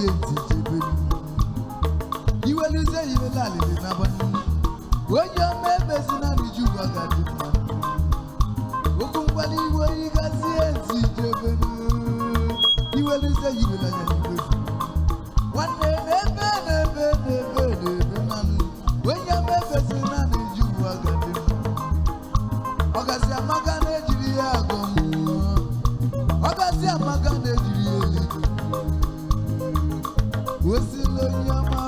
enti jebeni iweluze iwelalile nabani onye mebezi na niju agadi okunkwali iwe igazi enti jebeni iweluze iwelanya iwe wanne nebe nanu onye mebezi na niju agadi ọgazi amaga na-ejiri ya agọm ọgazi amaga na-ejiri ya eligo osilo nyama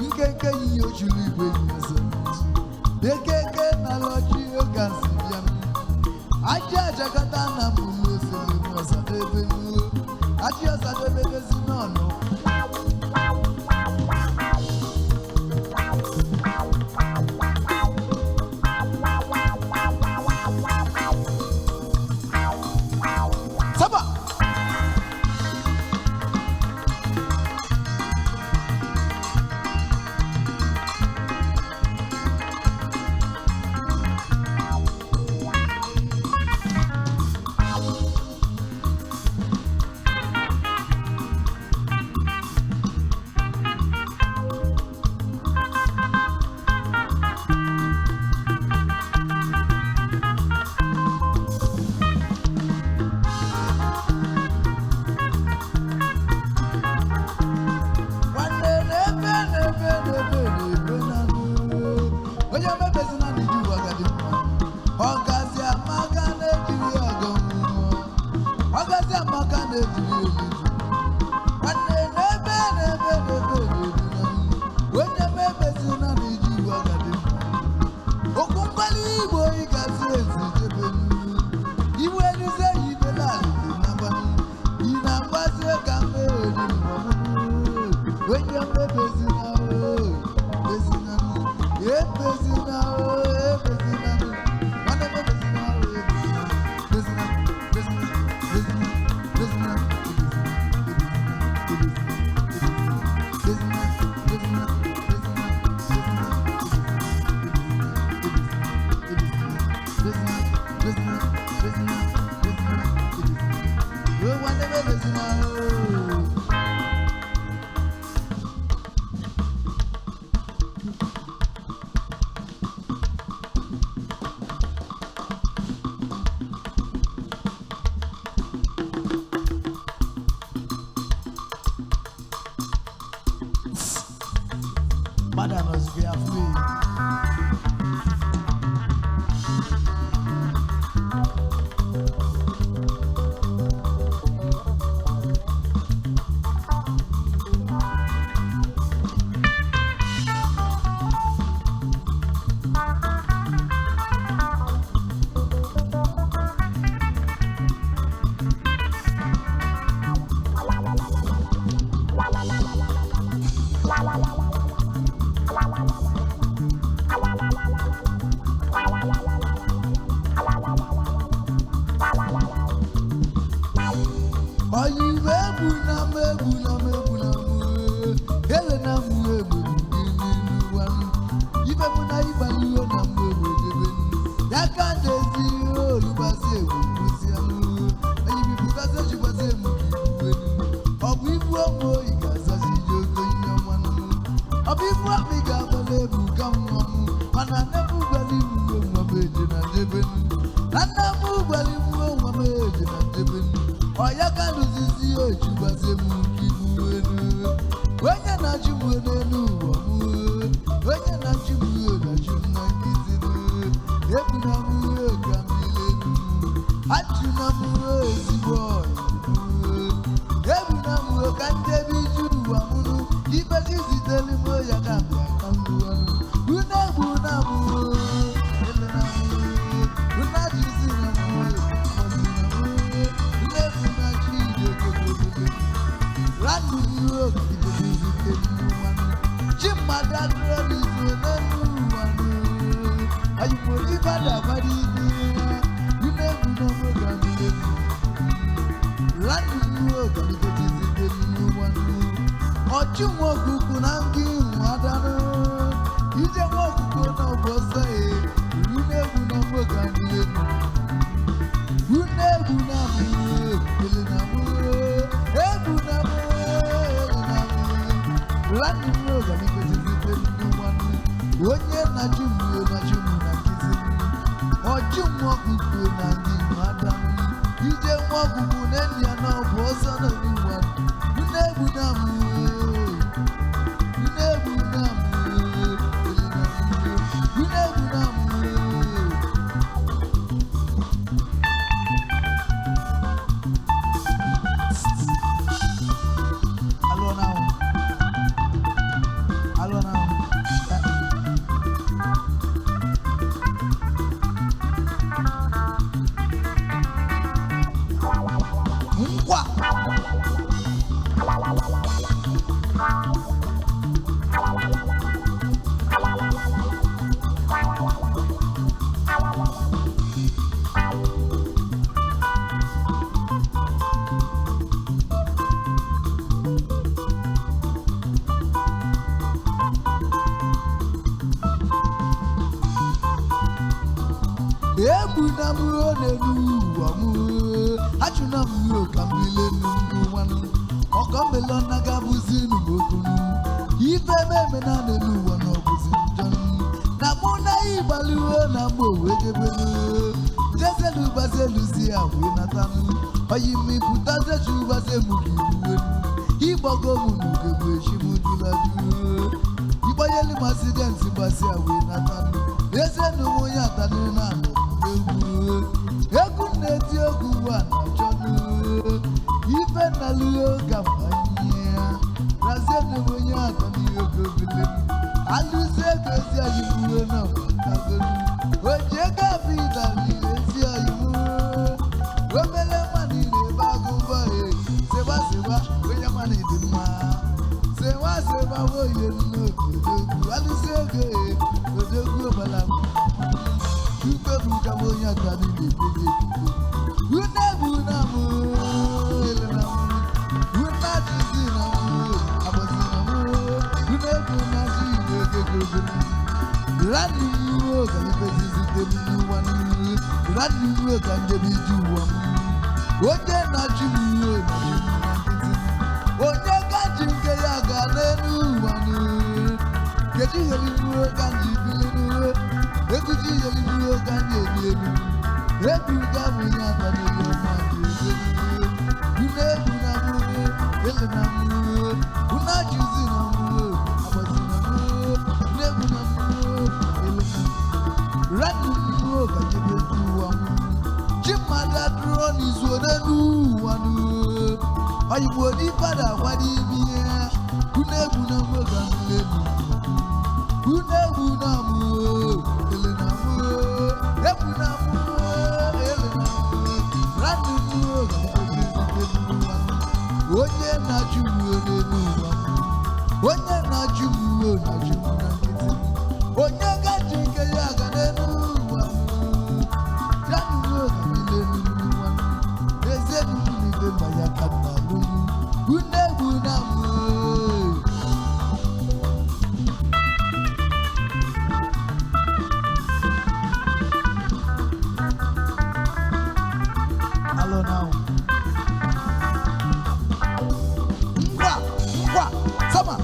nkeke yi ojulu igwe nyese dekeke na loji ogansi biam aja jakata na mulu osele osadebe aji osadebe bezi nono na jumu na kizi ojumu okuku na ndi madam ije nwa okuku na eni ya na obu ozo na niwa unebu na mu Ebuna muro nenu amu achuna muro kambile nunu wanu okamelo naga buzinu bokunu ife meme na nenu wanu buzinu janu na muna ibaluo na mo wegebelu jeselu bazelu si awe natanu oyimi putaze chubaze mugiru ibogo munu gebe shimudulaju ibayeli masidenti basi awe natanu esenu moya tanu na Egu neti ogu wana chonu ife na luo gafanya razene monya atani ogo bile aluze gozi ayibuwe na fantagolu oje gafida ni esi ayibu omele mani le bagu boye seba oya mani dima seba woye no odogu aluze odogu bala Uka monya tani le peje unebu na mu elena mu unaji zina mu abazina mu unebu na ji gogo rani mu kali peje zite mu wani rani mu kanje biju wa mu oje na ji mu oje kanji ke ya ga nenu wani keji heli mu kanji bilenu Ekuji yelimu kanje yelimu Ebuka munya tani yomaji yelimu Unebu na mu elena mu unajuzi na mu abazina mu unebu na mu elena ranu mu kanje betu wa mu chimada drone izonenu wanu ayibo ni pada wadi biya unebu na mu ganlenu unebu na mu Onye na jumu n'eluwa, onye na jumu na nkịtị, onye gaji nke ya ga n'eluwa, januo ga n'eluwa, eze n'igwe ma ya ka na lumu, unebu na mu. Hello now. Sama.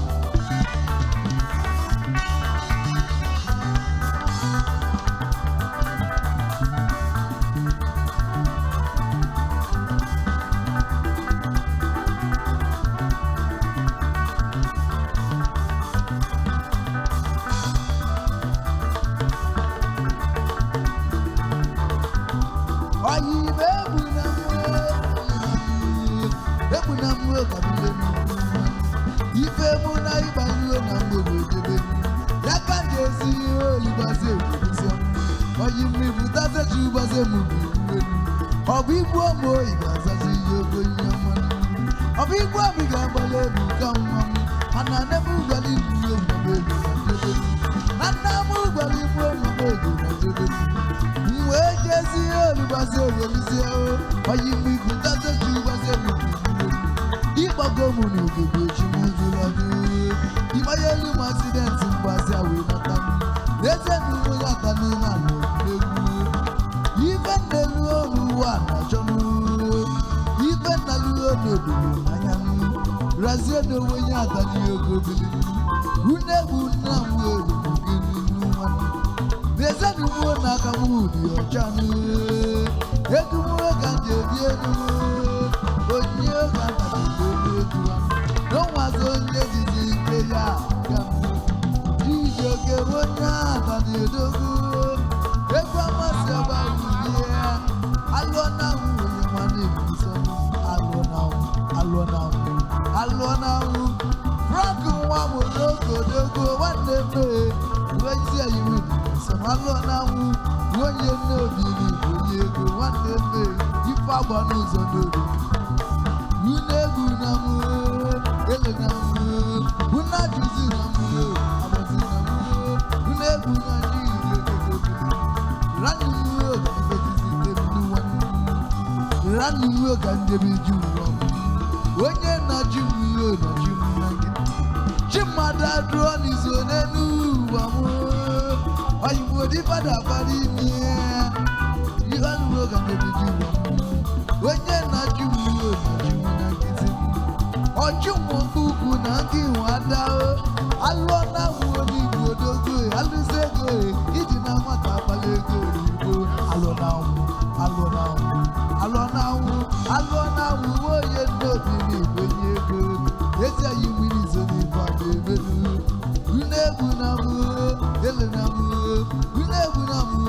Ayi bebu na mu kabile ife muna ibanyo na mbodo debe yaka jesi olibaze kusia oyimi butaze chubaze mubi obibu omo igazaji yogo nyamani obibu amiga bale buka mami anane bugali buyo mabelu debe anamu bugali buyo mabelu debe mwe jesi olibaze kusia oyimi butaze chubaze mubi Ibago munu gebe chimuzuladu Ibayeli accident mbasi awe natani Eze nuno yatani na legu Ife nelu onu wana chonu Ife nalu onu dulu manyanu Razio do wenye atani yoko bilinu Unebu na mwelu mugini nuwanu Jezenu mwana kamudi ochanu Egumwe kanje bienu Onye kanta bienu No wazo nye zizi ya gamu Chijioke wonya tani dogu Egwa maseba uye Alona uye mwane bisonu Alona Franku wamu dogo Wande me Wajia yuwi Alona Wonye no bili Oyego Wande me Ifa banuzo dogo Unegu namu Ele namu Una juzi namu Abazi namu Unegu namu Rani mwe Kambetizi temnu wanu Rani mwe kandebi juwamu Onye na jimu nange Chimada droni zonenu wamu Ayiwo di pada pari miye Iwan mwe kandebi juwamu Onye na jimu nange Ojumu buku nange wadao Alona woni godogo Alusego Ijina mata palego Ibo Alona Oye no bini Onyego Eze yiwiri zoni Fabebelu Unebu namu Ele namu Unebu namu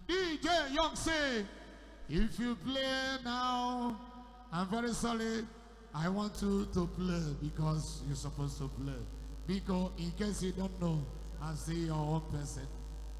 DJ Young say, if you play now, I'm very sorry. I want you to play because you're supposed to play. Because in case you don't know, I see your own person.